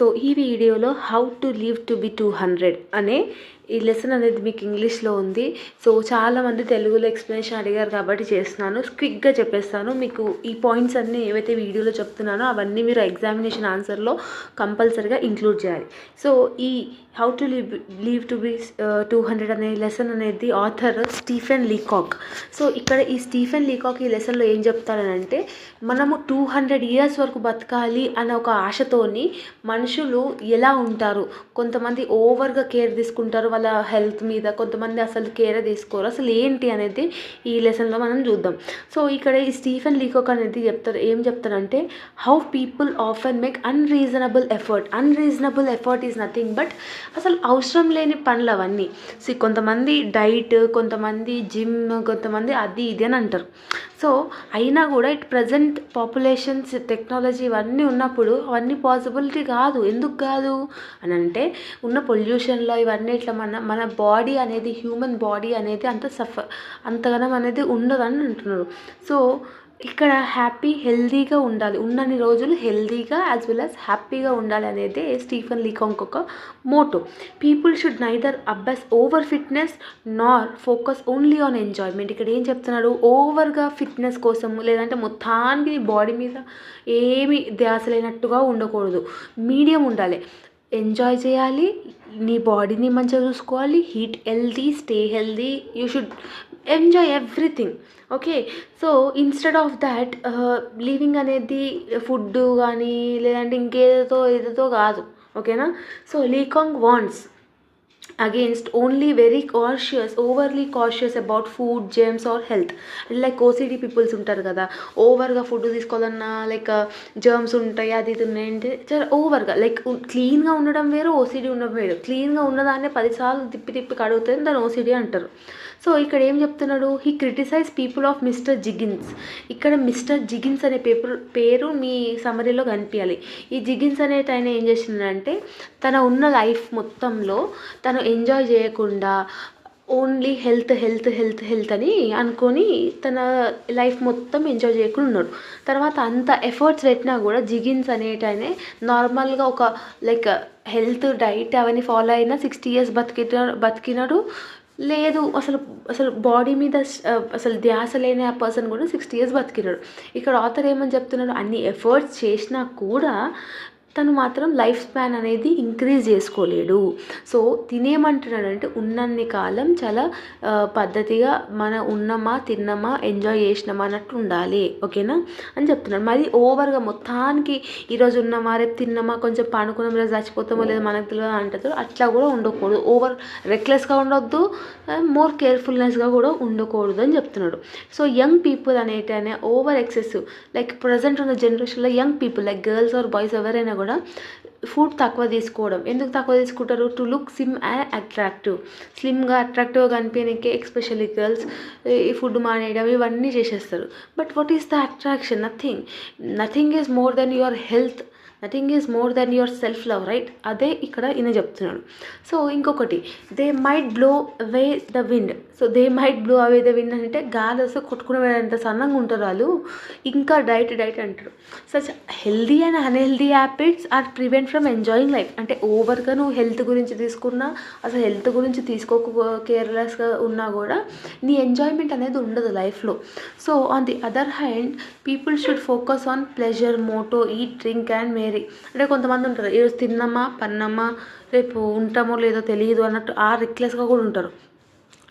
So ఈ వీడియోలో how to live to be 200 అనే ఈ లెసన్ అనేది మీకు ఇంగ్లీష్లో ఉంది. సో చాలామంది తెలుగులో ఎక్స్ప్లెనేషన్ అడిగారు కాబట్టి చేస్తున్నాను. క్విక్గా చెప్పేస్తాను. మీకు ఈ పాయింట్స్ అన్నీ ఏవైతే వీడియోలో చెప్తున్నానో అవన్నీ మీరు ఎగ్జామినేషన్ ఆన్సర్లో కంపల్సరీగా ఇంక్లూడ్ చేయాలి. సో ఈ how to live to be 200 అనే లెసన్ అనేది ఆథర్ స్టీఫెన్ లీకాక్. సో ఇక్కడ ఈ స్టీఫెన్ లీకాక్ ఈ లెసన్లో ఏం చెప్తారనంటే, మనము 200 ఇయర్స్ వరకు బతకాలి అనే ఒక ఆశతోని మనుషులు ఎలా ఉంటారు. కొంతమంది ఓవర్గా కేర్ తీసుకుంటారు వాళ్ళ హెల్త్ మీద, కొంతమంది అసలు కేర్ తీసుకోరు. అసలు ఏంటి అనేది ఈ లెసన్లో మనం చూద్దాం. సో ఇక్కడ ఈ స్టీఫెన్ లీకాక్ అనేది ఏం చెప్తారంటే, how people often make unreasonable effort is nothing but అసలు అవసరం లేని పనులు అవన్నీ. సో కొంతమంది డైట్, కొంతమంది జిమ్, కొంతమంది అది ఇది అని అంటారు. సో అయినా కూడా ఇట్ ప్రజెంట్ పాపులేషన్స్, టెక్నాలజీ ఇవన్నీ ఉన్నప్పుడు అవన్నీ పాసిబిలిటీ కాదు. ఎందుకు కాదు అని అంటే, ఉన్న పొల్యూషన్లో ఇవన్నీ ఇట్లా మన బాడీ అనేది, హ్యూమన్ బాడీ అనేది అంతగానం అనేది ఉండదని అంటున్నారు. సో ఇక్కడ హెల్దీగా ఉండాలి, ఉన్నన్ని రోజులు హెల్దీగా యాజ్ వెల్ యాజ్ హ్యాపీగా ఉండాలి అనేది స్టీఫెన్ లీకాక్ ఒక motto. People should neither obsess over fitness nor focus only on enjoyment. ఇక్కడ ఏం చెప్తున్నాడు, ఓవర్గా ఫిట్నెస్ కోసం లేదంటే మొత్తానికి బాడీ మీద ఏమి ధ్యాస లేనట్టుగా ఉండకూడదు, మీడియం ఉండాలి. ఎంజాయ్ చేయాలి, నీ బాడీని మంచిగా చూసుకోవాలి, stay healthy, you should enjoy everything. Okay, so instead of that living అనేది ఫుడ్ కానీ లేదంటే ఏదో కాదు. ఓకేనా. So Leacock wants against only overly cautious about food, germs or health. Like OCD peoples ఉంటారు కదా, ఓవర్గా ఫుడ్ తీసుకోవాలన్నా లైక్ జర్మ్స్ ఉంటాయి, అది ఇది ఉన్నాయంటే చాలా ఓవర్గా, లైక్ క్లీన్గా ఉండడం వేరు, ఓసిడి ఉండడం వేరు. క్లీన్గా ఉన్నదాన్నే 10 సార్లు తిప్పి కడుగుతుంది, దాన్ని ఓసిడి అంటారు. సో ఇక్కడ ఏం చెప్తున్నాడు, he criticize people of mister Jiggins. ఇక్కడ మిస్టర్ జిగిన్స్ అనే పేరు మీ సమరీలో కనిపించాలి. ఈ జిగిన్స్ అనేటి ఆయన ఏం చేసిందంటే, తన ఉన్న లైఫ్ మొత్తంలో తను ఎంజాయ్ చేయకుండా ఓన్లీ హెల్త్ అని అనుకొని తన లైఫ్ మొత్తం ఎంజాయ్ చేయకుండా ఉన్నాడు. తర్వాత అంత ఎఫర్ట్స్ పెట్టినా కూడా జిగిన్స్ అనేటైనా నార్మల్గా ఒక లైక్ హెల్త్, డైట్ అవన్నీ ఫాలో అయినా 60 years బతికినాడు. లేదు అసలు బాడీ మీద అసలు ధ్యాస లేని ఆ పర్సన్ కూడా 60 years బతికినాడు. ఇక్కడ ఆథర్ ఏమని చెప్తున్నాడు, అన్ని ఎఫర్ట్స్ చేసినా కూడా తను మాత్రం లైఫ్ స్పాన్ అనేది ఇంక్రీజ్ చేసుకోలేడు. సో తినేమంటున్నాడంటే, ఉన్నన్ని కాలం చాలా పద్ధతిగా ఉన్నామా, తిన్నామా, ఎంజాయ్ చేసినామా అన్నట్టు ఉండాలి. ఓకేనా అని చెప్తున్నాడు. మరి ఓవర్గా మొత్తానికి ఈరోజు ఉన్నామా, రేపు తిన్నామా, కొంచెం పండుకున్నాం, రేపు చచ్చిపోతామో లేదో మనకు తెలియదు అంటారు. అట్లా కూడా ఉండకూడదు. ఓవర్ రెక్లెస్గా ఉండొద్దు, మోర్ కేర్ఫుల్నెస్గా కూడా ఉండకూడదు అని చెప్తున్నాడు. సో యంగ్ పీపుల్ అనేటనే ఓవర్ ఎక్సెసివ్, లైక్ ప్రజెంట్ ఉన్న జనరేషన్లో young people like girls or boys ఎవరైనా కూడా ఫుడ్ తక్కువ తీసుకోవడం. ఎందుకు తక్కువ తీసుకుంటారు, టు లుక్ స్లిమ్గా అట్రాక్టివ్గా కనిపించడానికి. ఎస్పెషల్లీ గర్ల్స్ ఈ ఫుడ్ మానేయడం ఇవన్నీ చేసేస్తారు. But what is the attraction? Nothing is more than your health, nothing is more than your self love, right? అదే ఇక్కడ ఈయన చెప్తున్నాడు. సో ఇంకొకటి, they might blow away the wind. So they might blow away the wind అంటే గాలి వస్తే కొట్టుకునేంత సన్నంగా ఉంటారు వాళ్ళు. ఇంకా డైట్ అంటారు. Such healthy and unhealthy habits are prevent from enjoying life. అంటే ఓవర్గా నువ్వు హెల్త్ గురించి తీసుకున్నా, అసలు హెల్త్ గురించి కేర్లెస్గా ఉన్నా కూడా నీ ఎంజాయ్మెంట్ అనేది ఉండదు లైఫ్లో. So on the other hand people should focus on pleasure, motto, eat, drink and merry. అంటే కొంతమంది ఉంటారు, ఈరోజు తిన్నామా, పన్నామా, రేపు ఉంటామో లేదో తెలియదు అన్నట్టు ఆ రెక్లెస్గా కూడా ఉంటారు.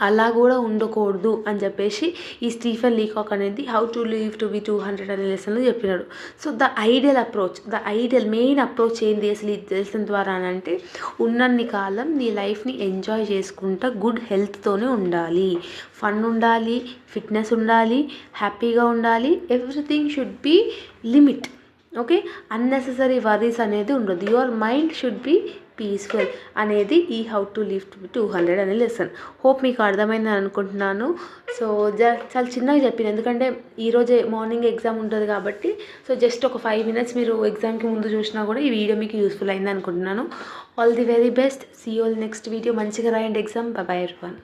అలా కూడా ఉండకూడదు అని చెప్పేసి ఈ స్టీఫెన్ లీకాక్ అనేది how to live to be 200 అనే లెసన్లో చెప్పినాడు. So the ideal main approach ఏంది అసలు ఈ లెసన్ ద్వారా అని అంటే, ఉన్నన్ని కాలం నీ లైఫ్ని ఎంజాయ్ చేసుకుంటా గుడ్ హెల్త్తోనే ఉండాలి, ఫన్ ఉండాలి, ఫిట్నెస్ ఉండాలి, హ్యాపీగా ఉండాలి. Everything should be limit. Okay, unnecessary worries అనేది ఉండదు. Your mind should be peaceful అనేది ఈ how to live to be 200 అనే లెసన్. హోప్ మీకు అర్థమైందని అనుకుంటున్నాను. సో చాలా చిన్నగా చెప్పాను, ఎందుకంటే ఈరోజే మార్నింగ్ ఎగ్జామ్ ఉంటుంది కాబట్టి. సో జస్ట్ ఒక 5 minutes మీరు ఎగ్జామ్కి ముందు చూసినా కూడా ఈ వీడియో మీకు యూస్ఫుల్ అయింది అనుకుంటున్నాను. All the very best. See you all next video. మంచిగా రాయండి ఎగ్జామ్. By by everyone.